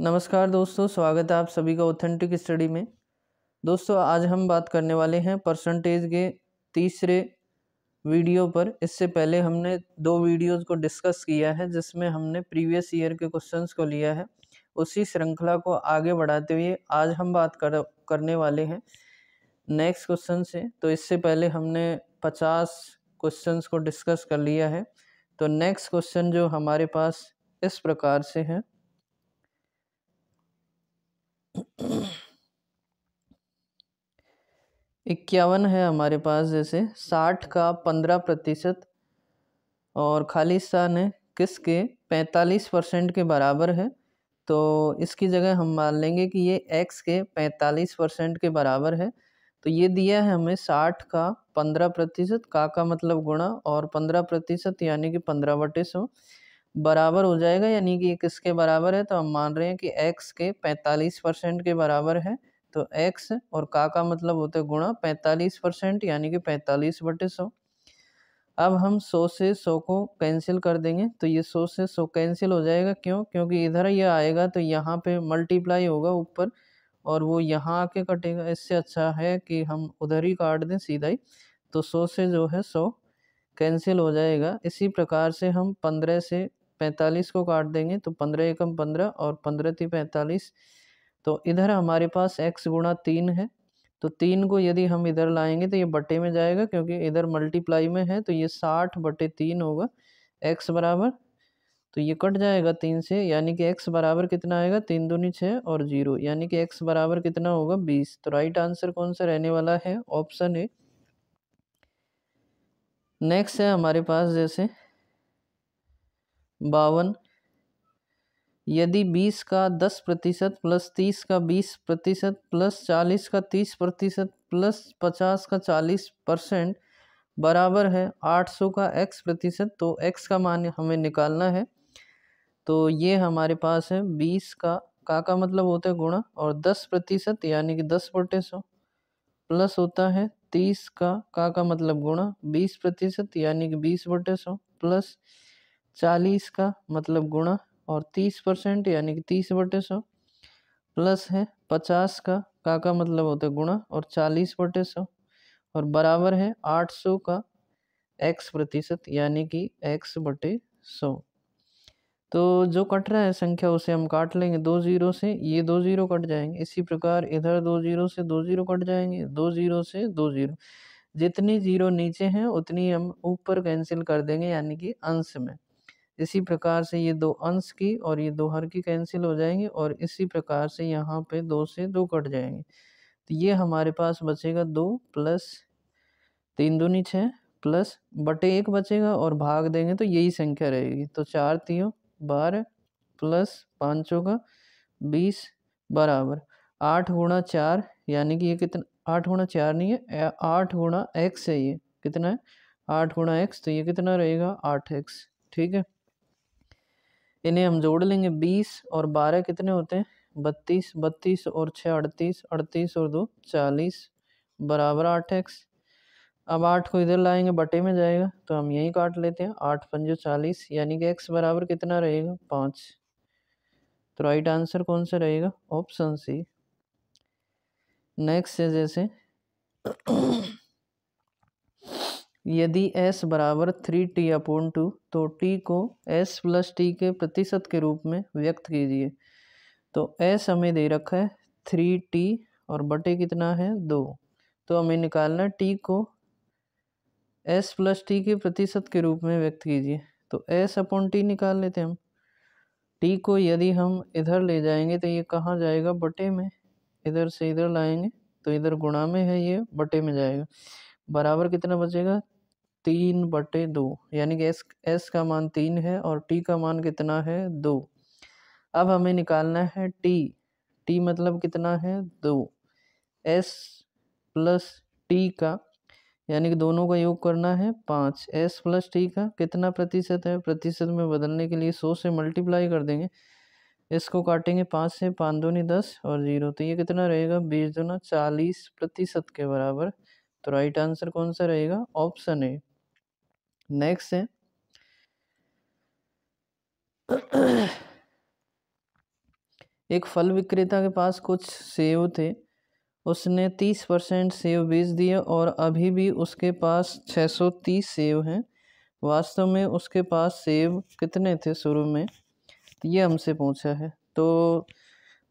नमस्कार दोस्तों, स्वागत है आप सभी का ऑथेंटिक स्टडी में। दोस्तों आज हम बात करने वाले हैं परसेंटेज के तीसरे वीडियो पर। इससे पहले हमने दो वीडियोस को डिस्कस किया है जिसमें हमने प्रीवियस ईयर के क्वेश्चंस को लिया है। उसी श्रृंखला को आगे बढ़ाते हुए आज हम बात करने वाले हैं नेक्स्ट क्वेश्चन से। तो इससे पहले हमने 50 क्वेश्चंस को डिस्कस कर लिया है। तो नेक्स्ट क्वेश्चन जो हमारे पास इस प्रकार से है 51 है हमारे पास। जैसे 60 का 15% और खाली स्थान है किसके 45% के बराबर है। तो इसकी जगह हम मान लेंगे कि ये x के 45% के बराबर है। तो ये दिया है हमें 60 का 15%, का मतलब गुणा, और 15% यानी कि 15/100 बराबर हो जाएगा, यानी कि ये किसके बराबर है। तो हम मान रहे हैं कि x के 45% के बराबर है। तो x और का मतलब होता है गुणा 45%, यानी कि 45/100। अब हम 100 से 100 को कैंसिल कर देंगे तो ये 100 से 100 कैंसिल हो जाएगा। क्यों? क्योंकि इधर ये आएगा तो यहाँ पे मल्टीप्लाई होगा ऊपर और वो यहाँ आके कटेगा। इससे अच्छा है कि हम उधर ही काट दें सीधा ही। तो 100 से जो है 100 कैंसिल हो जाएगा। इसी प्रकार से हम 15 से 45 को काट देंगे तो 15 एकम 15 और 15 × 45। तो इधर हमारे पास x गुणा 3 है। तो 3 को यदि हम इधर लाएंगे तो ये बटे में जाएगा, क्योंकि इधर मल्टीप्लाई में है। तो ये 60/3 होगा x बराबर। तो ये कट जाएगा 3 से, यानी कि x बराबर कितना आएगा 3 दूनी 6 और 0, यानी कि x बराबर कितना होगा 20। तो राइट आंसर कौन सा रहने वाला है? Option A. नेक्स्ट है हमारे पास जैसे 52। यदि 20 का 10% प्लस 30 का 20% प्लस 40 का 30% प्लस 50 का 40% बराबर है 800 का x%, तो x का मान हमें निकालना है। तो ये हमारे पास है 20 का मतलब होता है गुणा, और 10% यानी कि 10/100 प्लस होता है 30 का मतलब गुणा 20% यानी कि 20/100 प्लस 40 का मतलब गुणा और 30% यानी कि 30/100 प्लस है 50 का मतलब होता है गुणा और 40/100 और बराबर है 800 का x% यानी कि x/100। तो जो कट रहा है संख्या उसे हम काट लेंगे 2 0 से, ये 2 0 कट जाएंगे। इसी प्रकार इधर 2 0 से 2 0 कट जाएंगे, 2 0 से 2 0। जितनी जीरो नीचे हैं उतनी हम ऊपर कैंसिल कर देंगे, यानी कि अंश में। इसी प्रकार से ये 2 अंश की और ये 2 हर की कैंसिल हो जाएंगे, और इसी प्रकार से यहाँ पे 2 से 2 कट जाएंगे। तो ये हमारे पास बचेगा 2 प्लस 3 दूनी 6 प्लस बटे 1 बचेगा, और भाग देंगे तो यही संख्या रहेगी। तो 4 3 12 प्लस 5 का 20 बराबर 8 गुणा 4, यानी कि ये कितना 8 गुणा 4 नहीं है, 8 गुणा x है। ये कितना है 8 गुणा x, तो ये कितना रहेगा 8x। ठीक है, इन्हें हम जोड़ लेंगे। 20 और 12 कितने होते हैं 32, 32 और 6 38, 38 और 2 40 बराबर 8x। अब 8 को इधर लाएंगे बटे में जाएगा, तो हम यही काट लेते हैं। 8 5 40, यानी कि x बराबर कितना रहेगा 5। तो राइट आंसर कौन सा रहेगा? Option C. नेक्स्ट है जैसे यदि s बराबर 3t/2, तो t को s प्लस t के प्रतिशत के रूप में व्यक्त कीजिए। तो s हमें दे रखा है 3t और बटे कितना है 2। तो हमें निकालना t को s प्लस t के प्रतिशत के रूप में व्यक्त कीजिए। तो s/t निकाल लेते हैं हम। t को यदि हम इधर ले जाएंगे तो ये कहाँ जाएगा बटे में, इधर से इधर लाएंगे तो इधर गुणा में है, ये बटे में जाएगा। बराबर कितना बचेगा 3/2, यानी कि s का मान 3 है और t का मान कितना है 2। अब हमें निकालना है t मतलब कितना है 2। s प्लस t का यानी कि दोनों का योग करना है 5। s प्लस t का कितना प्रतिशत है, प्रतिशत में बदलने के लिए 100 से मल्टीप्लाई कर देंगे। इसको काटेंगे 5 से, 5 दूनी 10 और 0, तो ये कितना रहेगा 20 दूना 40% के बराबर। तो राइट आंसर कौन सा रहेगा? Option A. नेक्स्ट है एक फल विक्रेता के पास कुछ सेब थे, उसने 30% सेब बेच दिए और अभी भी उसके पास 630 सेब हैं। वास्तव में उसके पास सेब कितने थे शुरू में, ये हमसे पूछा है। तो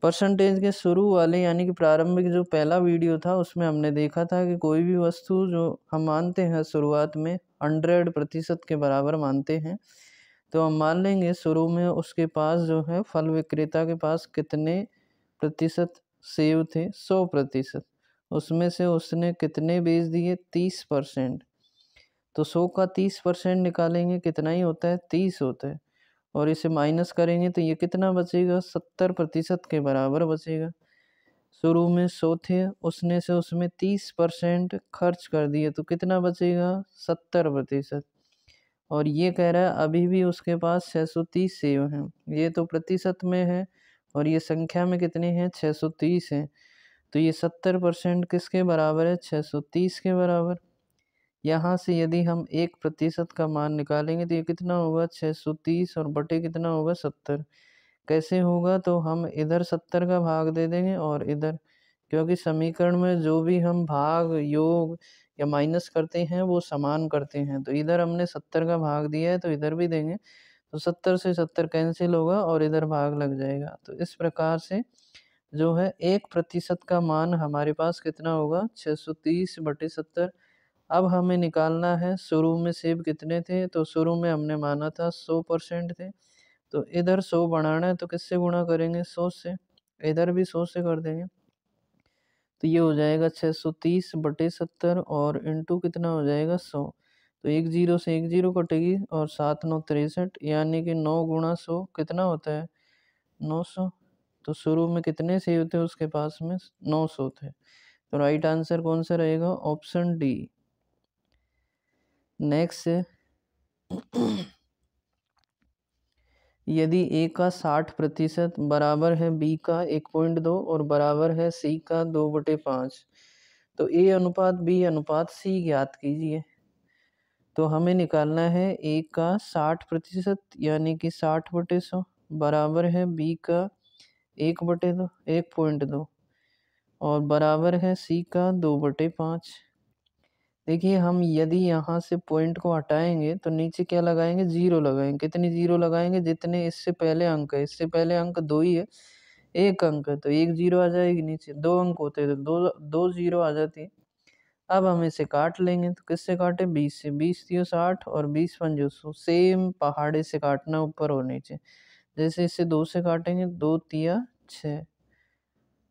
परसेंटेज के शुरू वाले यानी कि प्रारंभिक जो पहला वीडियो था उसमें हमने देखा था कि कोई भी वस्तु जो हम मानते हैं शुरुआत में 100% के बराबर मानते हैं, तो हम मान लेंगे शुरू में उसके पास जो है फल विक्रेता के पास कितने प्रतिशत सेब थे, 100%। उसमें से उसने कितने बेच दिए, 30%। तो 100 का 30% निकालेंगे कितना ही होता है, 30 होता है। और इसे माइनस करेंगे तो ये कितना बचेगा, 70% के बराबर बचेगा। शुरू में 100 थे, उसने से उसमें 30% खर्च कर दिए तो कितना बचेगा, 70%। और ये कह रहा है अभी भी उसके पास 630 सेव हैं। ये तो प्रतिशत में है और ये संख्या में कितने हैं, 630 हैं। तो ये 70% किसके बराबर है, 630 के बराबर। यहाँ से यदि हम 1% का मान निकालेंगे तो ये कितना होगा, 630 और बटे कितना होगा, 70। कैसे होगा, तो हम इधर 70 का भाग दे देंगे और इधर, क्योंकि समीकरण में जो भी हम भाग, योग या माइनस करते हैं वो समान करते हैं। तो इधर हमने 70 का भाग दिया है तो इधर भी देंगे, तो 70 से 70 कैंसिल होगा और इधर भाग लग जाएगा। तो इस प्रकार से जो है 1% का मान हमारे पास कितना होगा, 630/70। अब हमें निकालना है शुरू में सेब कितने थे, तो शुरू में हमने माना था 100% थे। तो इधर 100 बढ़ाना है तो किससे गुणा करेंगे, 100 से। इधर भी 100 से कर देंगे तो ये हो जाएगा 630/70 और इंटू कितना हो जाएगा, 100। तो एक जीरो से एक जीरो कटेगी और 7×9 63, यानी कि 9×100 कितना होता है, 900। तो शुरू में कितने सेब थे उसके पास में, 900 थे। तो राइट आंसर कौन सा रहेगा, ऑप्शन डी। नेक्स्ट है यदि ए का 60% बराबर है बी का 1.2 और बराबर है सी का 2/5, तो ए अनुपात बी अनुपात सी ज्ञात कीजिए। तो हमें निकालना है ए का 60% यानी कि 60/100 बराबर है बी का 1/2 1.2 और बराबर है सी का 2/5। देखिए हम यदि यहाँ से पॉइंट को हटाएंगे तो नीचे क्या लगाएंगे, जीरो लगाएंगे। कितनी जीरो लगाएंगे, जितने इससे पहले अंक है। इससे पहले अंक 2 ही है, एक अंक है तो एक जीरो आ जाएगी। नीचे 2 अंक होते तो दो दो जीरो आ जाती। अब हम इसे काट लेंगे तो किससे काटे, 20 से। 20 दियो 60 और 20 पंजो 100। सेम पहाड़े से काटना, ऊपर और नीचे। जैसे इससे 2 से काटेंगे, 2 तिया 6,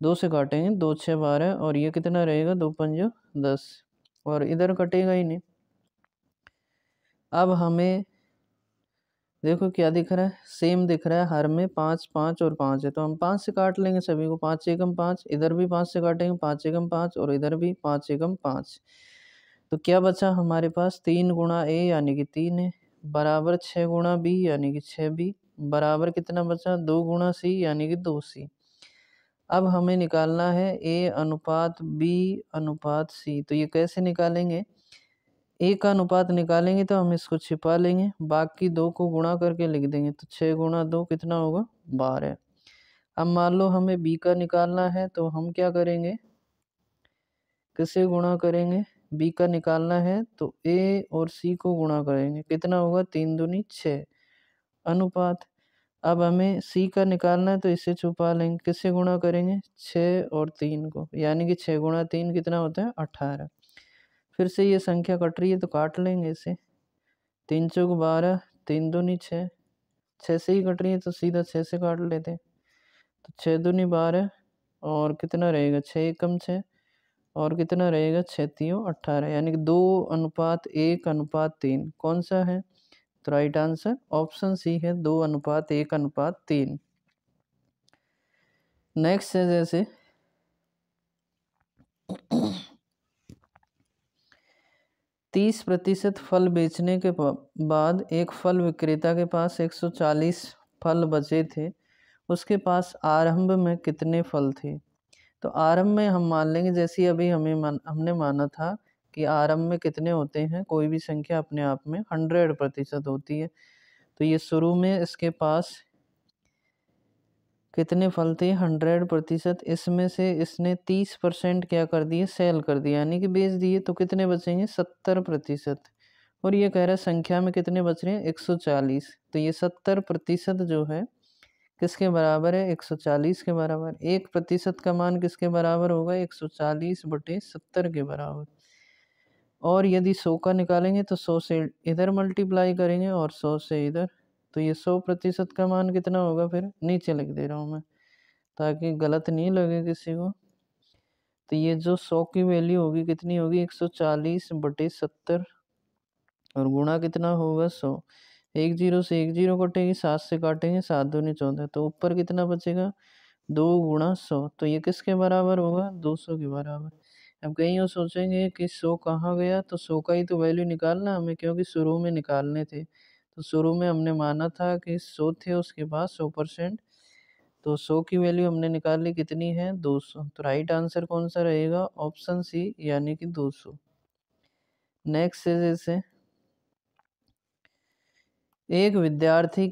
2 से काटेंगे 2 6 12 और ये कितना रहेगा, 2 पंजो 10 और इधर कटेगा ही नहीं। अब हमें देखो क्या दिख रहा है, सेम दिख रहा है हर में 5 5 और 5 है, तो हम 5 से काट लेंगे सभी को। 5 एकम 5, इधर भी 5 से काटेंगे, 5 एकम 5 और इधर भी 5 एकम 5। तो क्या बचा हमारे पास, 3 गुणा ए यानी कि 3 है, बराबर 6 गुणा बी यानी कि 6b, बराबर कितना बचा, 2 गुणा सी यानी कि 2c। अब हमें निकालना है ए अनुपात बी अनुपात सी। तो ये कैसे निकालेंगे, ए का अनुपात निकालेंगे तो हम इसको छिपा लेंगे, बाकी 2 को गुणा करके लिख देंगे। तो 6 गुणा 2 कितना होगा, 12। अब मान लो हमें बी का निकालना है तो हम क्या करेंगे, किसे गुणा करेंगे, बी का निकालना है तो ए और सी को गुणा करेंगे। कितना होगा, 3 दूनी 6 अनुपात। अब हमें सी का निकालना है तो इसे छुपा लेंगे, किससे गुणा करेंगे, 6 और 3 को, यानी कि 6 गुणा 3 कितना होता है, 18। फिर से ये संख्या कट रही है तो काट लेंगे इसे। 3 चौक 12, 3 दूनी 6, 6 से ही कट रही है तो सीधा 6 से काट लेते। तो 6 दूनी 12 और कितना रहेगा, 6 एकम 6 और कितना रहेगा, 6 तियों 18, यानी कि 2:1:3 कौन सा है। तो राइट आंसर ऑप्शन सी है, 2:1:3। नेक्स्ट है जैसे 30% फल बेचने के बाद एक फल विक्रेता के पास 140 फल बचे थे। उसके पास आरंभ में कितने फल थे। तो आरंभ में हम मान लेंगे, जैसे अभी हमने माना था कि आरंभ में कितने होते हैं, कोई भी संख्या अपने आप में 100% होती है। तो ये शुरू में इसके पास कितने फल थे 100%, इसमें से इसने 30% क्या कर दिए, सेल कर दिया यानी कि बेच दिए, तो कितने बचेंगे 70%। और ये कह रहा है संख्या में कितने बच रहे हैं 140, तो ये 70% जो है किसके बराबर है 140 के बराबर। 1% का मान किसके बराबर होगा 140/70 के बराबर। और यदि 100 का निकालेंगे तो 100 से इधर मल्टीप्लाई करेंगे और 100 से इधर, तो ये 100% का मान कितना होगा, फिर नीचे लिख दे रहा हूँ मैं ताकि गलत नहीं लगे किसी को। तो ये जो 100 की वैल्यू होगी कितनी होगी 140/70 और गुणा कितना होगा 100। एक जीरो से एक जीरो कटेगी, 7 से काटेंगे 7 दूनी 14, तो ऊपर कितना बचेगा 2 × 100, तो ये किसके बराबर होगा 200 के बराबर। अब कहीं और सोचेंगे कि 100 कहाँ गया, तो 100 का ही तो वैल्यू निकालना हमें, क्योंकि शुरू में निकालने थे। तो शुरू में हमने माना था कि 100 थे उसके बाद 100%, तो 100 की वैल्यू हमने निकाल ली कितनी है 200, तो राइट आंसर कौन सा रहेगा ऑप्शन सी यानी कि 200। नेक्स्ट है जैसे एक विद्यार्थी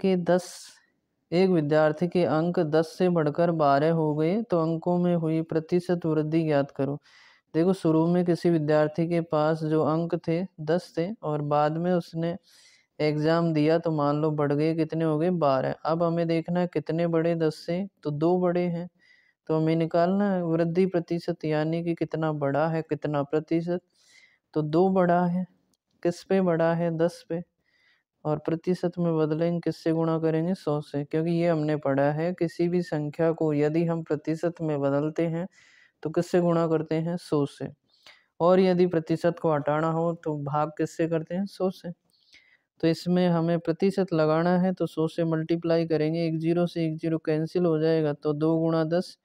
के अंक 10 से बढ़कर 12 हो गए तो अंकों में हुई प्रतिशत वृद्धि ज्ञात करो। देखो शुरू में किसी विद्यार्थी के पास जो अंक थे 10 थे और बाद में उसने एग्जाम दिया तो मान लो बढ़ गए, कितने हो गए 12। अब हमें देखना है कितने बड़े 10 से, तो 2 बड़े हैं, तो हमें निकालना है वृद्धि प्रतिशत यानी कि कितना बड़ा है कितना प्रतिशत, तो 2 बड़ा है, किस पे बड़ा है 10 पे, और प्रतिशत में बदलेंगे किससे गुणा करेंगे 100 से, क्योंकि ये हमने पढ़ा है किसी भी संख्या को यदि हम प्रतिशत में बदलते हैं तो किससे गुणा करते हैं 100 से, और यदि प्रतिशत को हटाना हो तो भाग किससे करते हैं 100 से। तो इसमें हमें प्रतिशत लगाना है तो 100 से मल्टीप्लाई करेंगे, एक जीरो से एक जीरो कैंसिल हो जाएगा, तो 2 × 10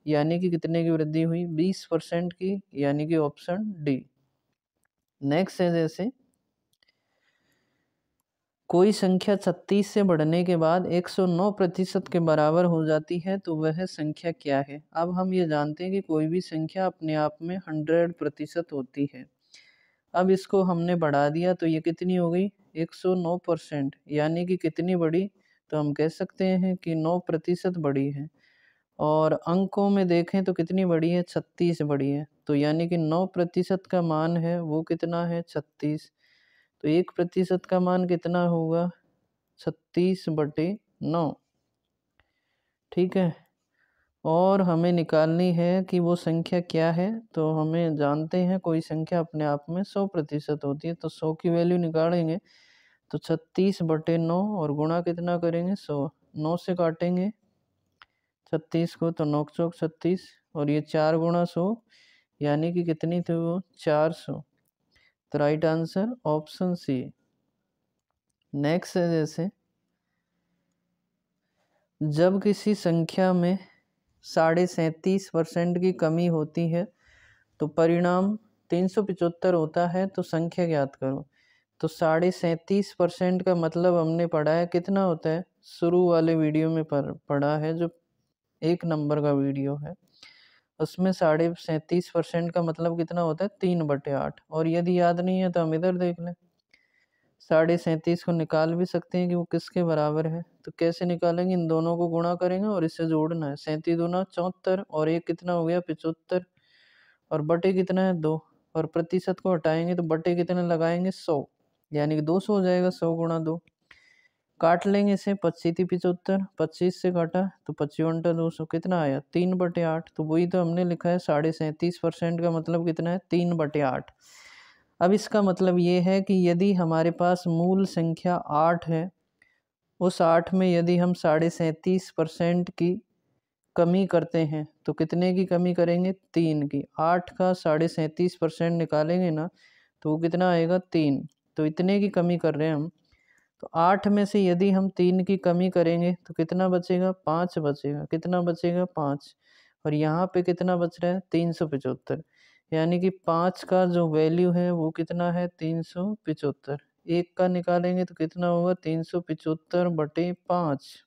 यानी कि कितने की वृद्धि हुई 20% की, यानी कि ऑप्शन डी। नेक्स्ट है जैसे कोई संख्या 36 से बढ़ने के बाद 109% के बराबर हो जाती है तो वह संख्या क्या है। अब हम ये जानते हैं कि कोई भी संख्या अपने आप में 100% होती है। अब इसको हमने बढ़ा दिया तो ये कितनी हो गई 109%, यानी कि कितनी बड़ी, तो हम कह सकते हैं कि 9% बड़ी है। और अंकों में देखें तो कितनी बड़ी है 36 बड़ी है, तो यानी कि 9% का मान है वो कितना है 36, तो 1% का मान कितना होगा 36/9। ठीक है, और हमें निकालनी है कि वो संख्या क्या है, तो हमें जानते हैं कोई संख्या अपने आप में 100% होती है, तो 100 की वैल्यू निकालेंगे तो 36/9 और गुणा कितना करेंगे 100, 9 से काटेंगे 36 को तो 9 चौक 36, और ये 4 × 100 यानी कि कितनी थी वो 400, तो right answer option C. Next है जैसे जब किसी संख्या में 37.5% की कमी होती है तो परिणाम 375 होता है, तो संख्या ज्ञात करो। तो 37.5% का मतलब हमने पढ़ा है कितना होता है, शुरू वाले वीडियो में पढ़ा है, जो 1 नंबर का वीडियो है उसमें 37.5% का मतलब कितना होता है 3/8। और यदि याद नहीं है तो हम इधर देख लें, 37.5 को निकाल भी सकते हैं कि वो किसके बराबर है, तो कैसे निकालेंगे, इन दोनों को गुणा करेंगे और इससे जोड़ना है, 37 दूना 74 और एक कितना हो गया 75, और बटे कितना है 2, और प्रतिशत को हटाएंगे तो बटे कितने लगाएंगे 100, यानी कि 200 हो जाएगा, 100 × 2। काट लेंगे इसे, 25 थी 75, 25 से काटा तो 55/200 कितना आया 3/8, तो वही तो हमने लिखा है 37.5% का मतलब कितना है 3/8। अब इसका मतलब ये है कि यदि हमारे पास मूल संख्या 8 है, उस 8 में यदि हम 37.5% की कमी करते हैं तो कितने की कमी करेंगे 3 की, 8 का 37.5% निकालेंगे ना तो वो कितना आएगा 3, तो इतने की कमी कर रहे हैं हम, तो 8 में से यदि हम 3 की कमी करेंगे तो कितना बचेगा 5 बचेगा, कितना बचेगा 5, और यहाँ पे कितना बच रहा है 375, यानी कि 5 का जो वैल्यू है वो कितना है 375। एक का निकालेंगे तो कितना होगा 375/5।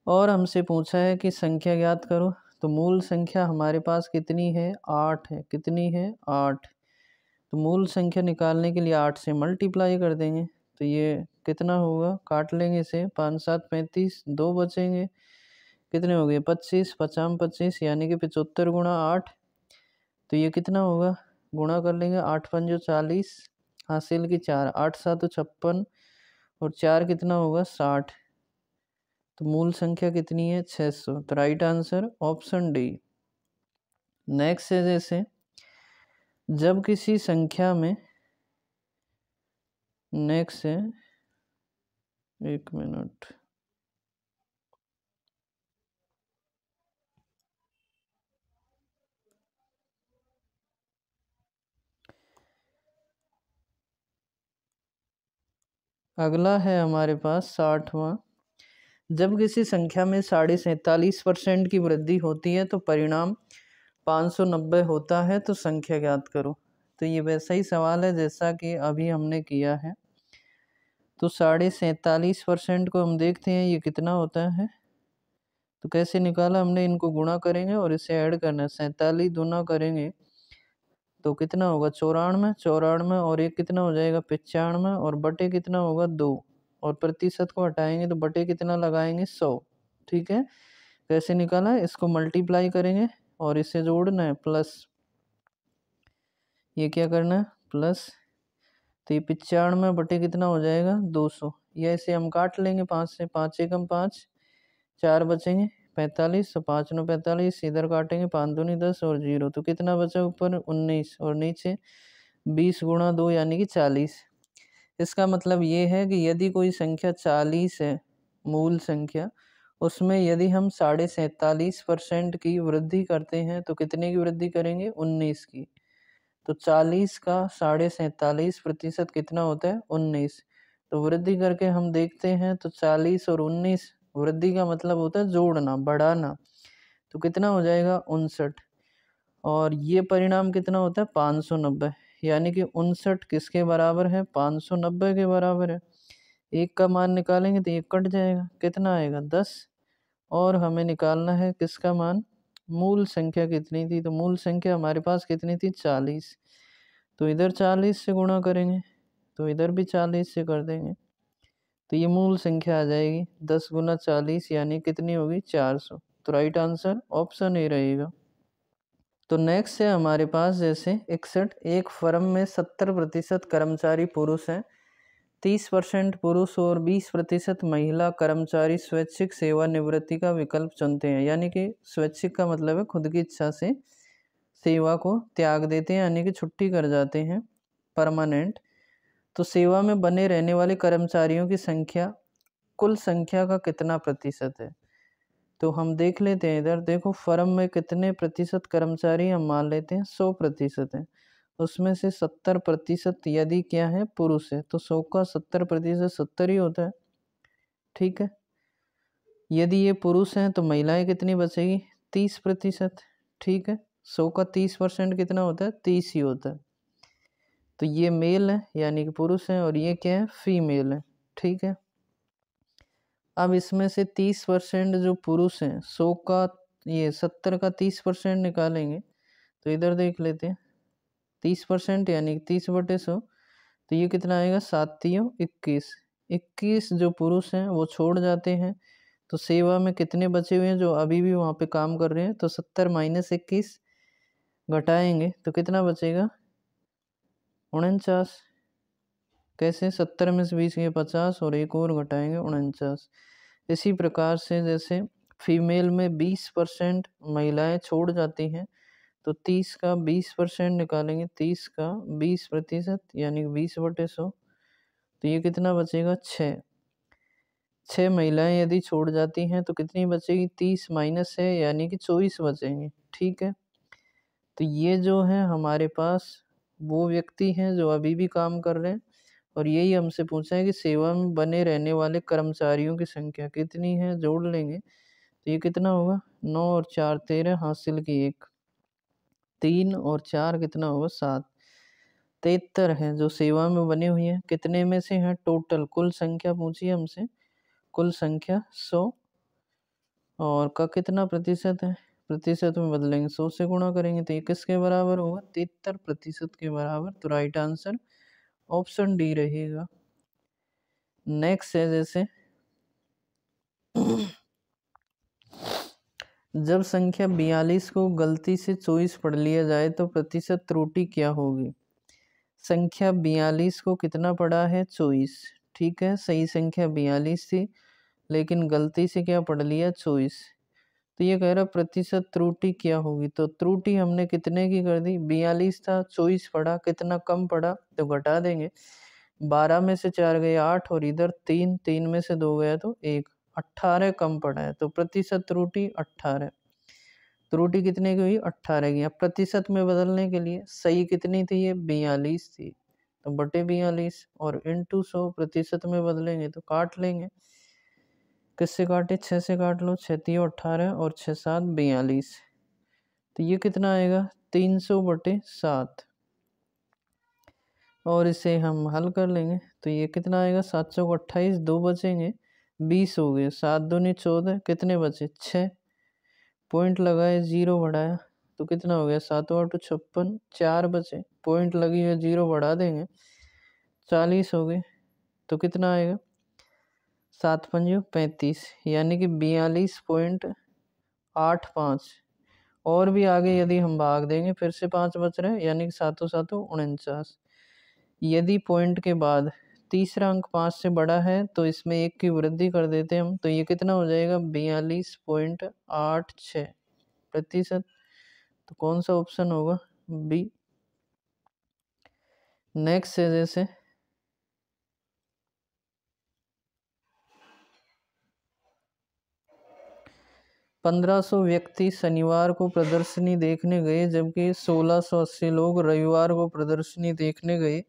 और हमसे पूछा है कि संख्या ज्ञात करो, तो मूल संख्या हमारे पास कितनी है 8 है, कितनी है 8, तो मूल संख्या निकालने के लिए 8 से मल्टीप्लाई कर देंगे, तो ये कितना होगा, काट लेंगे इसे 5 7 35, 2 बचेंगे, कितने हो गए 25, 50 25 यानी कि 75 गुणा 8, तो ये कितना होगा, गुणा कर लेंगे, 8 पंजो 40, हासिल की 4, 8 7 56 और 4 कितना होगा 60, तो मूल संख्या कितनी है 600, तो right answer option D. Next है जैसे जब किसी संख्या में, नेक्स्ट है, एक मिनट, अगला है हमारे पास 60वां। जब किसी संख्या में 47.5% की वृद्धि होती है तो परिणाम 590 होता है, तो संख्या ज्ञात करो। तो ये वैसा ही सवाल है जैसा कि अभी हमने किया है। तो 47.5% को हम देखते हैं ये कितना होता है, तो कैसे निकाला हमने, इनको गुणा करेंगे और इसे ऐड करना है, 47 दूना करेंगे तो कितना होगा 94, 94 और एक कितना हो जाएगा 95 और बटे कितना होगा 2 और प्रतिशत को हटाएंगे तो बटे कितना लगाएंगे 100। ठीक है, कैसे निकाला है, इसको मल्टीप्लाई करेंगे और इसे जोड़ना है प्लस, ये क्या करना है प्लस, तो ये 95 बटे कितना हो जाएगा 200, या इसे हम काट लेंगे 5 से, 5 एकम 5, 4 बचेंगे 45, तो 5 9 45, इधर काटेंगे 5 दूनी 10 और 0, तो कितना बचा ऊपर 19 और नीचे 20 गुणा 2 यानी कि 40। इसका मतलब ये है कि यदि कोई संख्या 40 है मूल संख्या, उसमें यदि हम 47.5% की वृद्धि करते हैं तो कितने की वृद्धि करेंगे 19 की, तो 40 का 47.5% कितना होता है 19, तो वृद्धि करके हम देखते हैं तो 40 और 19, वृद्धि का मतलब होता है जोड़ना बढ़ाना, तो कितना हो जाएगा 59, और ये परिणाम कितना होता है 590, यानी कि 59 किसके बराबर है 590 के बराबर है। एक का मान निकालेंगे तो एक कट जाएगा, कितना आएगा 10, और हमें निकालना है किसका मान, मूल संख्या कितनी थी, तो मूल संख्या हमारे पास कितनी थी 40, तो इधर 40 से गुणा करेंगे तो इधर भी 40 से कर देंगे, तो ये मूल संख्या आ जाएगी 10 गुना 40 यानी कितनी होगी 400, तो राइट आंसर ऑप्शन ए रहेगा। तो नेक्स्ट है हमारे पास जैसे 61, एक फर्म में 70% कर्मचारी पुरुष हैं, 30% पुरुष और 20% महिला कर्मचारी स्वैच्छिक सेवानिवृत्ति का विकल्प चुनते हैं, यानी कि स्वैच्छिक का मतलब है खुद की इच्छा से सेवा को त्याग देते हैं, यानी कि छुट्टी कर जाते हैं परमानेंट। तो सेवा में बने रहने वाले कर्मचारियों की संख्या कुल संख्या का कितना प्रतिशत है, तो हम देख लेते हैं, इधर देखो फर्म में कितने प्रतिशत कर्मचारी हम मान लेते हैं 100% है, उसमें से 70% यदि क्या है पुरुष है, तो 100 का 70% 70 ही होता है। ठीक है, यदि ये पुरुष हैं तो महिलाएं कितनी बचेगी 30%। ठीक है, 100 का 30% कितना होता है 30 ही होता है, तो ये मेल है यानी कि पुरुष है और ये क्या है फीमेल है। ठीक है, अब इसमें से 30% जो पुरुष हैं 100 का, ये 70 का 30% निकालेंगे तो इधर देख लेते हैं 30% यानी 30/100, तो ये कितना आएगा 7×3 21 जो पुरुष हैं वो छोड़ जाते हैं, तो सेवा में कितने बचे हुए हैं जो अभी भी वहाँ पे काम कर रहे हैं, तो 70 - 21 घटाएंगे तो कितना बचेगा 49, कैसे 70 में से 20 गए 50 और एक और घटाएंगे 49। इसी प्रकार से जैसे फीमेल में 20% महिलाएं छोड़ जाती हैं, तो 30 का 20% निकालेंगे, 30 का 20% यानी 20/100, तो ये कितना बचेगा 6। 6 महिलाएं यदि छोड़ जाती हैं तो कितनी बचेगी 30 - 6 यानी कि 24 बचेंगे। ठीक है, तो ये जो है हमारे पास वो व्यक्ति हैं जो अभी भी काम कर रहे हैं, और यही हमसे पूछा है कि सेवा में बने रहने वाले कर्मचारियों की संख्या कितनी है, जोड़ लेंगे तो ये कितना होगा 9 और 4 13, हासिल की 1, 3 और 4 कितना होगा 7, 73 हैं जो सेवा में बने हुए हैं, कितने में से हैं टोटल, कुल संख्या पूछी है हमसे, कुल संख्या 100 और का कितना प्रतिशत है, प्रतिशत में बदलेंगे 100 से गुणा करेंगे तो ये किसके बराबर होगा 73% के बराबर, तो राइट आंसर ऑप्शन डी रहेगा। नेक्स्ट है जैसे जब संख्या 42 को गलती से 24 पढ़ लिया जाए तो प्रतिशत त्रुटि क्या होगी। संख्या 42 को कितना पढ़ा है, 24। ठीक है, सही संख्या 42 थी लेकिन गलती से क्या पढ़ लिया, 24। तो ये कह रहा प्रतिशत त्रुटि क्या होगी। तो त्रुटि हमने कितने की कर दी, 42 था 24 पढ़ा, कितना कम पढ़ा तो घटा देंगे। 12 में से 4 गए 8 और इधर 3, 3 में से 2 गया तो 1, 18 कम पड़ा है। तो प्रतिशत त्रुटि 18। त्रुटि कितने की हुई, 18 की। अब प्रतिशत में बदलने के लिए सही कितनी थी, ये 42 थी, तो बटे 42 और इंटू 100 प्रतिशत में बदलेंगे तो काट लेंगे। किससे काटे, 6 से काट लो, 6 3 18 और 6 7 42। तो ये कितना आएगा, 300/7। और इसे हम हल कर लेंगे तो ये कितना आएगा, 700 को 28, 2 बचेंगे, 20 हो गए, 7 दूनी 14, कितने बचे 6। पॉइंट लगाए, 0 बढ़ाया तो कितना हो गया, 7 8 56, 4 बचे, पॉइंट लगी है 0 बढ़ा देंगे, 40 हो गए। तो कितना आएगा, 7 5 35, यानी कि 42.85। और भी आगे यदि हम भाग देंगे फिर से 5 बच रहे हैं, यानी कि 7 7 49। यदि पॉइंट के बाद तीसरा अंक 5 से बड़ा है तो इसमें 1 की वृद्धि कर देते हैं हम, तो ये कितना हो जाएगा, 42.86%। तो कौन सा ऑप्शन होगा, बी। नेक्स्ट है जैसे 1500 व्यक्ति शनिवार को प्रदर्शनी देखने गए जबकि 1680 लोग रविवार को प्रदर्शनी देखने गए।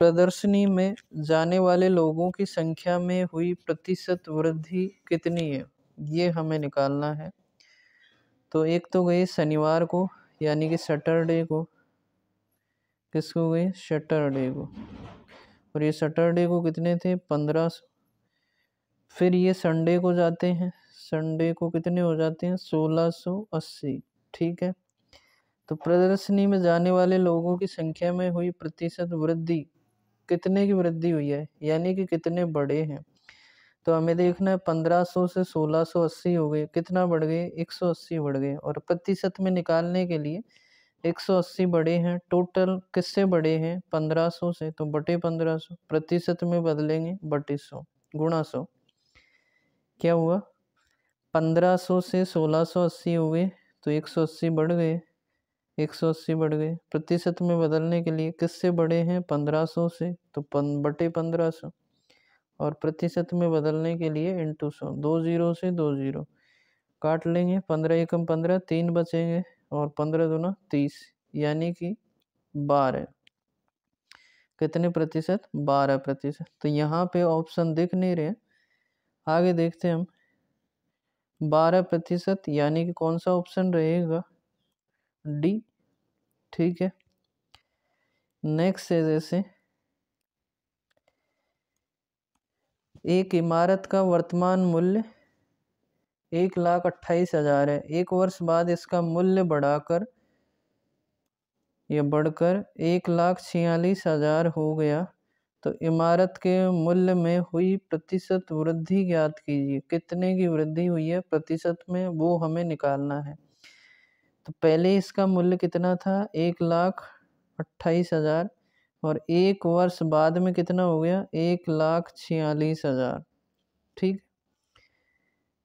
प्रदर्शनी में जाने वाले लोगों की संख्या में हुई प्रतिशत वृद्धि कितनी है, ये हमें निकालना है। तो एक तो गए शनिवार को, यानी कि सैटरडे को, किसको गए, सैटरडे को, और ये सैटरडे को कितने थे, 1500। फिर ये संडे को जाते हैं, संडे को कितने हो जाते हैं, 1680। ठीक है, तो प्रदर्शनी में जाने वाले लोगों की संख्या में हुई प्रतिशत वृद्धि, कितने की वृद्धि हुई है, यानी कि कितने बड़े हैं। तो हमें देखना है 1500 से 1680 हो गए, कितना बढ़ गए, 180 बढ़ गए। और प्रतिशत में निकालने के लिए 180 बड़े हैं, टोटल किससे बड़े हैं, 1500 से, तो बटे 1500, प्रतिशत में बदलेंगे बटे 100 गुणा 100। क्या हुआ, 1500 से 1680 हो गए तो 180 बढ़ गए, 180 बढ़ गए। प्रतिशत में बदलने के लिए किससे बड़े हैं, 1500 से, तो बटे 1500। और प्रतिशत में बदलने के लिए इंटू 100, 2 0 से 2 0 काट लेंगे, 15 एकम 15, 3 बचेंगे और 15 दूना 30, यानी कि 12। कितने प्रतिशत, 12%। तो यहाँ पे ऑप्शन दिख नहीं रहे, आगे देखते हैं हम। 12%, यानी कि कौन सा ऑप्शन रहेगा, डी। ठीक है, नेक्स्ट है जैसे एक इमारत का वर्तमान मूल्य 1,28,000 है, एक वर्ष बाद इसका मूल्य बढ़कर 1,46,000 हो गया, तो इमारत के मूल्य में हुई प्रतिशत वृद्धि ज्ञात कीजिए। कितने की वृद्धि हुई है प्रतिशत में, वो हमें निकालना है। तो पहले इसका मूल्य कितना था, 1,28,000, और एक वर्ष बाद में कितना हो गया, 1,46,000। ठीक,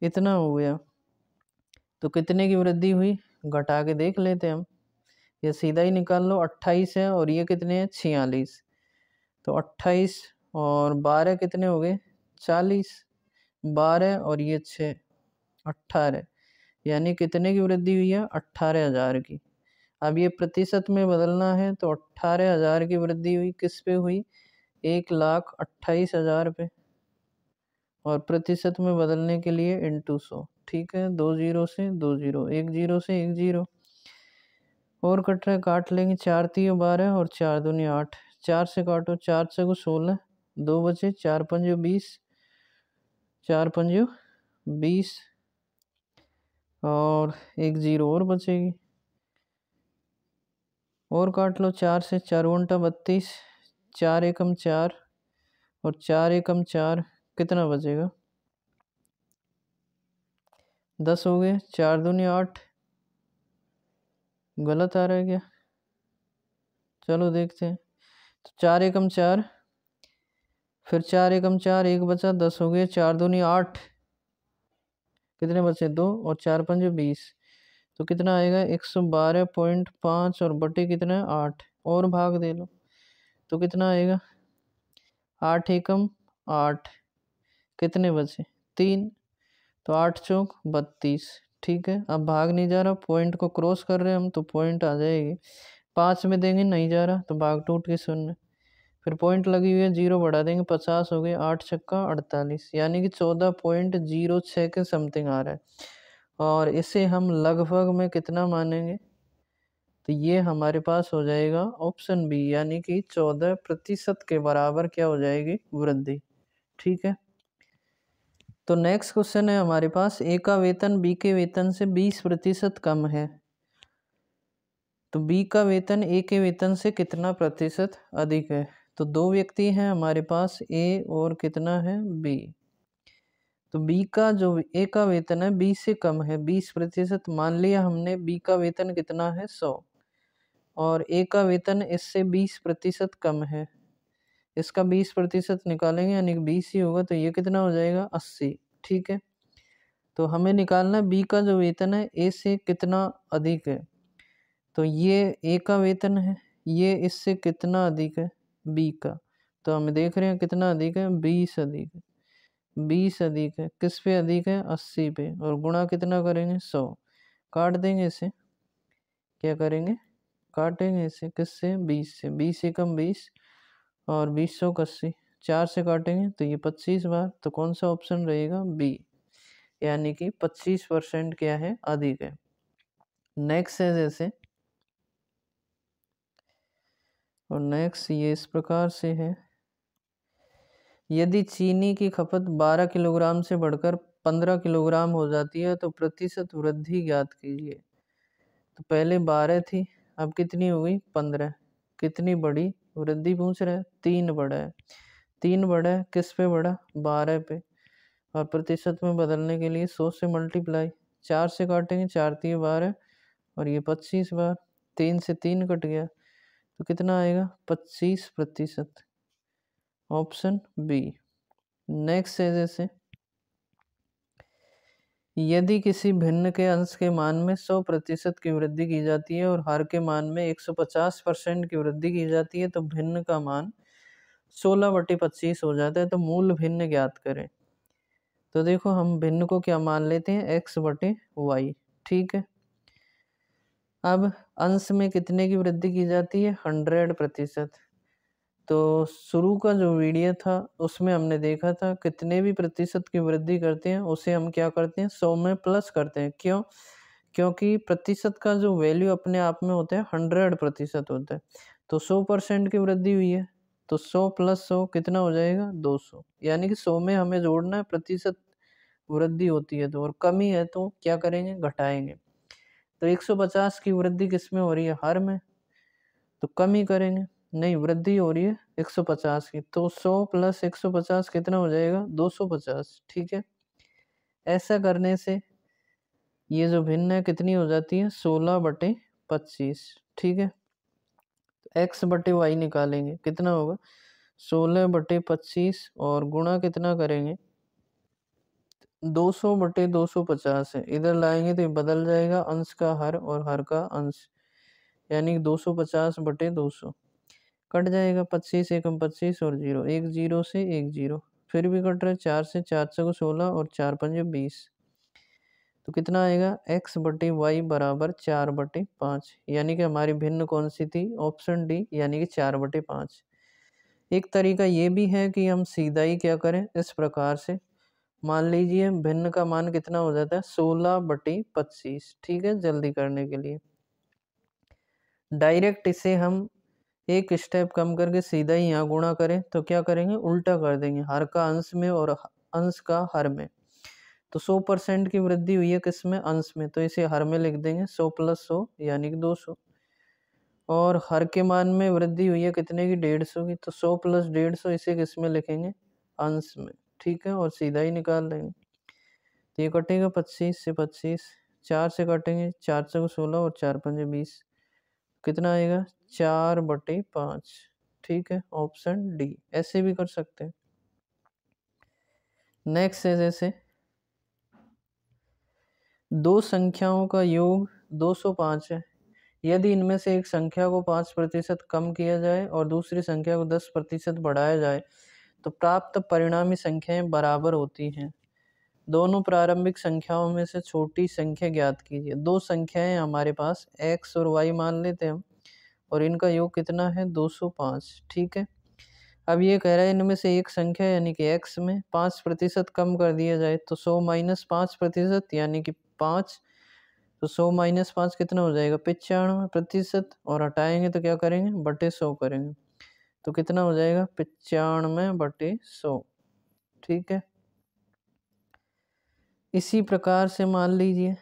इतना हो गया। तो कितने की वृद्धि हुई, घटा के देख लेते हैं हम, ये सीधा ही निकाल लो, 28 है और ये कितने हैं, 46। तो 28 और 12 कितने हो गए, 40, 12 और ये 6, 18, यानी कितने की वृद्धि हुई है, 18,000 की। अब ये प्रतिशत में बदलना है तो 18,000 की वृद्धि हुई, किस पे हुई, 1,28,000 पे, और प्रतिशत में बदलने के लिए इंटू 100। ठीक है, 2 0 से 2 0, 1 0 से 1 0 और कट रहा, काट लेंगे, 4 3 12 और 4 दूनी 8, 4 से काटो, 4 से को 16, 2 बचे, 4 5 20, 4 5 20 और 1 0 और बचेगी, और काट लो, 4 से, 4 उल्टा 32, 4 एकम 4 और 4 एकम 4, कितना बचेगा, 10 हो गए, 4 दूनी 8। गलत आ रहा है क्या? चलो देखते हैं। तो 4 एकम 4, फिर 4 एकम 4, एक बचा, 10 हो गए, 4 दूनी 8, कितने बचे? 2, और 4 पंजे 20। तो कितना आएगा? 112.5 और बटे कितना? 8, और भाग दे लो तो कितना आएगा? 8 एकम 8, कितने बचे? 3, तो 8 चौक 32। ठीक है, अब भाग नहीं जा रहा, पॉइंट को क्रॉस कर रहे हैं हम तो पॉइंट आ जाएगी। 5 में देंगे, नहीं जा रहा तो भाग टूट के 0। फिर पॉइंट लगी हुई है, 0 बढ़ा देंगे, 50 हो गए, 8 छक्का 48, यानी कि 14.06 के समथिंग आ रहा है। और इसे हम लगभग में कितना मानेंगे? तो ये हमारे पास हो जाएगा ऑप्शन बी, यानी कि 14% के बराबर क्या हो जाएगी? वृद्धि। ठीक है, तो नेक्स्ट क्वेश्चन है हमारे पास, ए का वेतन बी के वेतन से 20% कम है, तो बी का वेतन ए के वेतन से कितना प्रतिशत अधिक है? तो दो व्यक्ति हैं हमारे पास, ए और कितना है? बी। तो बी का जो ए का वेतन है बी से कम है 20%। मान लिया हमने बी का वेतन कितना है? 100, और ए का वेतन इससे 20% कम है। इसका 20% निकालेंगे, यानी कि 20 ही होगा, तो ये कितना हो जाएगा? 80। ठीक है, तो हमें निकालना बी का जो वेतन है ए से कितना अधिक है। तो ये ए का वेतन है, ये इससे कितना अधिक है? बी का। तो हम देख रहे हैं कितना अधिक है? 20 अधिक है। 20 अधिक है, किस पे अधिक है? 80 पे, और गुणा कितना करेंगे? 100। काट देंगे इसे, क्या करेंगे? काटेंगे इसे, किससे? 20 से। 20 एकम 20, और 20 सौ 80, 4 से काटेंगे तो ये 25 बार। तो कौन सा ऑप्शन रहेगा? बी, यानी कि 25% क्या है? अधिक है। नेक्स्ट है जैसे, और नेक्स्ट ये इस प्रकार से है, यदि चीनी की खपत 12 किलोग्राम से बढ़कर 15 किलोग्राम हो जाती है तो प्रतिशत वृद्धि ज्ञात कीजिए। तो पहले 12 थी, अब कितनी हो गई? 15। कितनी बढ़ी? वृद्धि पूछ रहा है, 3 बढ़ा है। 3 बढ़ा है, किस पे बढ़ा? 12 पे, और प्रतिशत में बदलने के लिए 100 से मल्टीप्लाई, 4 से काटेंगे, 4 3 12, और ये 25 बार, 3 से 3 कट गया, तो कितना आएगा? 25%, ऑप्शन बी। नेक्स्ट है जैसे, यदि किसी भिन्न के अंश के मान में 100% की वृद्धि की जाती है और हर के मान में 150% की वृद्धि की जाती है तो भिन्न का मान 16/25 हो जाता है। तो मूल भिन्न ज्ञात करें। तो देखो, हम भिन्न को क्या मान लेते हैं? x/y। ठीक है, अब अंश में कितने की वृद्धि की जाती है? 100%। तो शुरू का जो वीडियो था उसमें हमने देखा था कितने भी प्रतिशत की वृद्धि करते हैं उसे हम क्या करते हैं? 100 में प्लस करते हैं। क्यों? क्योंकि प्रतिशत का जो वैल्यू अपने आप में होता है 100% होता है। तो 100% की वृद्धि हुई है, तो 100 + 100 कितना हो जाएगा? 200। यानी कि 100 में हमें जोड़ना है प्रतिशत वृद्धि होती है तो, और कमी है तो क्या करेंगे? घटाएंगे। तो 150 की वृद्धि किस में हो रही है? हर में, तो कम ही करेंगे। नहीं, वृद्धि हो रही है 150 की, तो 100 + 150 कितना हो जाएगा? 250। ठीक है, ऐसा करने से ये जो भिन्न है कितनी हो जाती है? 16/25। ठीक है, x/y निकालेंगे, कितना होगा? 16/25, और गुणा कितना करेंगे? 200/250 है, इधर लाएंगे तो ये बदल जाएगा, अंश का हर और हर का अंश, यानी 250/200 कट जाएगा। 25 एकम 25, और 0, एक 0 से एक 0, फिर भी कट रहा है। 4 से 4 को 16, और 4 पंजे 20, तो कितना आएगा? x/y बराबर 4/5, यानी कि हमारी भिन्न कौन सी थी? ऑप्शन डी, यानी कि 4/5। एक तरीका ये भी है कि हम सीधा ही क्या करें? इस प्रकार से मान लीजिए भिन्न का मान कितना हो जाता है? 16/25। ठीक है, जल्दी करने के लिए डायरेक्ट इसे हम एक स्टेप कम करके सीधा ही यहाँ गुणा करें तो क्या करेंगे? उल्टा कर देंगे, हर का अंश में और अंश का हर में। तो 100% की वृद्धि हुई है किसमें? अंश में, तो इसे हर में लिख देंगे, 100 + 100 यानी कि 200। और हर के मान में वृद्धि हुई है कितने की? 150 की, तो 100 + 150 इसे किस में लिखेंगे? अंश में। ठीक है, और सीधा ही निकाल देंगे। तो ये कटेगा 25 से 25, 4 से काटेंगे, 4 चौको 16 और 4 पंजे 20, कितना आएगा 4/5। ठीक है, ऑप्शन डी। ऐसे भी कर सकते हैं। नेक्स्ट है जैसे दो संख्याओं का योग 205 है। यदि इनमें से एक संख्या को 5% कम किया जाए और दूसरी संख्या को 10% बढ़ाया जाए तो प्राप्त परिणामी संख्याएं बराबर होती हैं। दोनों प्रारंभिक संख्याओं में से छोटी संख्या ज्ञात कीजिए। दो संख्याएं हमारे पास x और y मान लेते हैं हम, और इनका योग कितना है 205। ठीक है, अब ये कह रहा है इनमें से एक संख्या यानी कि x में 5% कम कर दिया जाए तो 100 माइनस 5% यानी कि 5, तो 100 माइनस 5 कितना हो जाएगा 95%, और हटाएंगे तो क्या करेंगे बटे 100 करेंगे, तो कितना हो जाएगा 95/100। ठीक है, इसी प्रकार से मान लीजिए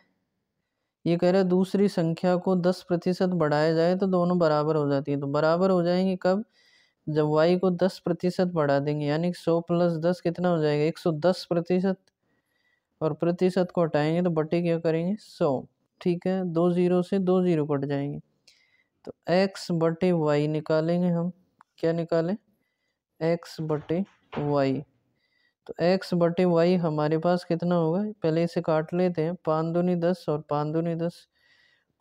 ये कह रहा है दूसरी संख्या को 10% बढ़ाया जाए तो दोनों बराबर हो जाती है। तो बराबर हो जाएंगे कब, जब y को 10% बढ़ा देंगे, यानी 100 + 10 कितना हो जाएगा 110%, और प्रतिशत को हटाएंगे तो बटे क्या करेंगे 100। ठीक है, 2 0 से 2 0 कट जाएंगे, तो x/y निकालेंगे हम। क्या निकालें, x/y। तो x/y हमारे पास कितना होगा, पहले इसे काट लेते हैं। 5 दूनी 10 और 5 दूनी 10,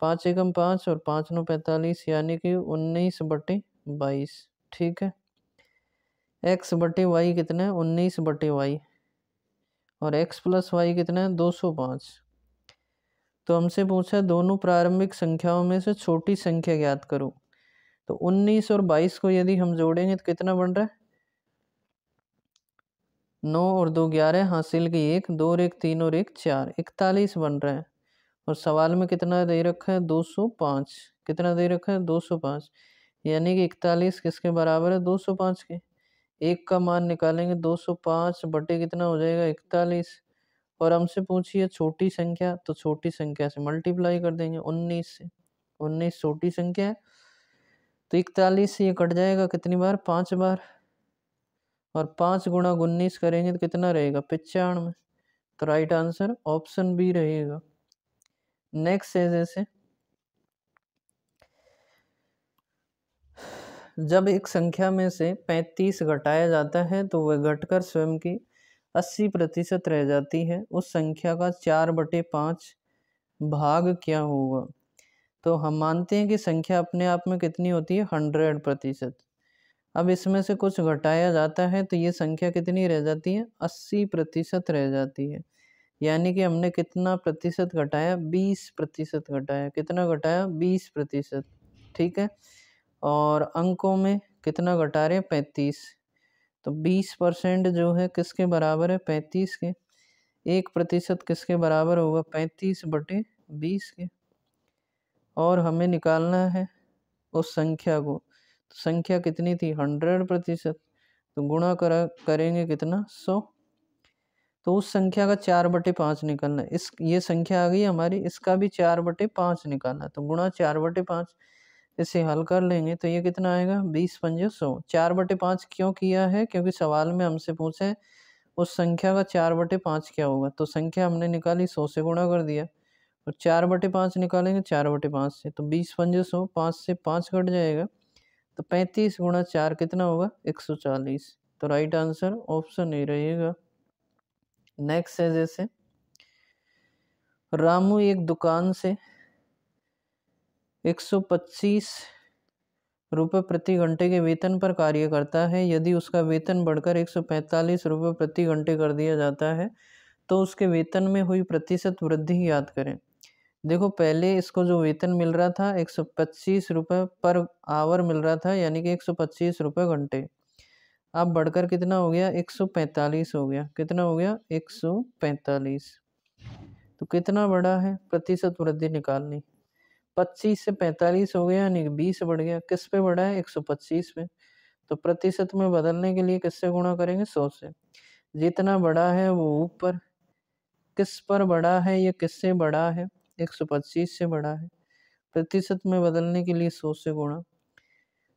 5 एकम 5 और 5 9 45, यानी कि 19/22। ठीक है, x/y कितना है 19/y, और x + y कितना है 205। तो हमसे पूछा दोनों प्रारंभिक संख्याओं में से छोटी संख्या ज्ञात करो। तो 19 और 22 को यदि हम जोड़ेंगे तो कितना बन रहा है 9 और 2 11, हासिल की 1, 2 और 1 3 और 1 4, 41 बन रहा है। और सवाल में कितना दे रखा है 205, कितना दे रखा है 205, यानी कि 41 किसके बराबर है 205 के। एक का मान निकालेंगे 205 बटे कितना हो जाएगा 41, और हमसे पूछिए छोटी संख्या, तो छोटी संख्या से मल्टीप्लाई कर देंगे 19 से। 19 छोटी संख्या है, तो 41 से ये कट जाएगा कितनी बार 5 बार, और 5 गुणा 19 करेंगे तो कितना रहेगा 95। तो राइट आंसर ऑप्शन बी रहेगा। नेक्स्ट है जैसे जब एक संख्या में से 35 घटाया जाता है तो वह घटकर स्वयं की 80% रह जाती है, उस संख्या का 4/5 भाग क्या होगा। तो हम मानते हैं कि संख्या अपने आप में कितनी होती है 100%। अब इसमें से कुछ घटाया जाता है तो ये संख्या कितनी रह जाती है 80% रह जाती है, यानी कि हमने कितना प्रतिशत घटाया 20% घटाया। कितना घटाया 20%। ठीक है, और अंकों में कितना घटा रहे हैं 35, तो 20% जो है किसके बराबर है 35 के। 1% किसके बराबर होगा 35/20 के। और हमें निकालना है उस संख्या को, तो संख्या कितनी थी 100%, तो गुणा करेंगे कितना 100, तो उस संख्या का 4/5 निकालना है। इस ये संख्या आ गई हमारी, इसका भी 4/5 निकालना है, तो गुणा 4/5। इसे हल कर लेंगे तो ये कितना आएगा 20 पंजे 100। 4/5 क्यों किया है, क्योंकि सवाल में हमसे पूछे उस संख्या का 4/5 क्या होगा। तो संख्या हमने निकाली 100 से गुणा कर दिया, और 4/5 निकालेंगे 4/5 से, तो 20 पंजे 100, 5 से 5 कट जाएगा, तो 35 गुणा 4 कितना होगा 140। तो राइट आंसर ऑप्शन ए रहेगा। नेक्स्ट है जैसे रामू एक दुकान से 125 रुपये प्रति घंटे के वेतन पर कार्य करता है। यदि उसका वेतन बढ़कर 145 रुपये प्रति घंटे कर दिया जाता है तो उसके वेतन में हुई प्रतिशत वृद्धि याद करें। देखो पहले इसको जो वेतन मिल रहा था 125 रुपये पर आवर मिल रहा था, यानी कि 125 रुपये घंटे। अब बढ़कर कितना हो गया 145 हो गया। कितना हो गया 145। तो कितना बढ़ा है प्रतिशत वृद्धि निकालनी, 25 से 45 हो गया, यानी 20 बढ़ गया। किस पे बढ़ा है 125 पे। तो प्रतिशत में बदलने के लिए किससे गुणा करेंगे 100 से। जितना बड़ा है वो ऊपर, किस पर बड़ा है ये किससे बड़ा है 125 से बड़ा है। प्रतिशत में बदलने के लिए 100 से गुणा,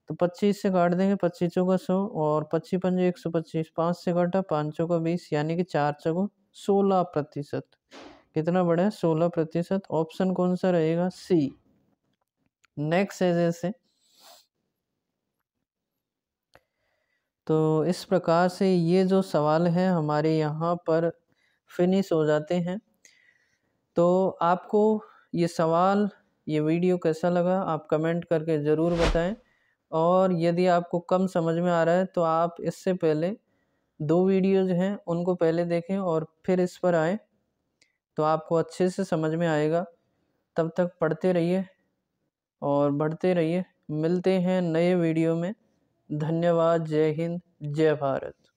तो 25 से काट देंगे 25 चौका 100, और 25 पंजे 125, 5 से काटा 5 चौका 20, यानी कि 4 चौको 16%। कितना बढ़ा है? 16%। ऑप्शन कौन सा रहेगा? सी। नेक्स्ट है जैसे, तो इस प्रकार से ये जो सवाल है हमारे यहाँ पर फिनिश हो जाते हैं। तो आपको ये सवाल, ये वीडियो कैसा लगा आप कमेंट करके ज़रूर बताएं। और यदि आपको कम समझ में आ रहा है तो आप इससे पहले 2 वीडियोज़ हैं उनको पहले देखें और फिर इस पर आएँ, तो आपको अच्छे से समझ में आएगा। तब तक पढ़ते रहिए और बढ़ते रहिए। मिलते हैं नए वीडियो में। धन्यवाद। जय हिंद, जय भारत।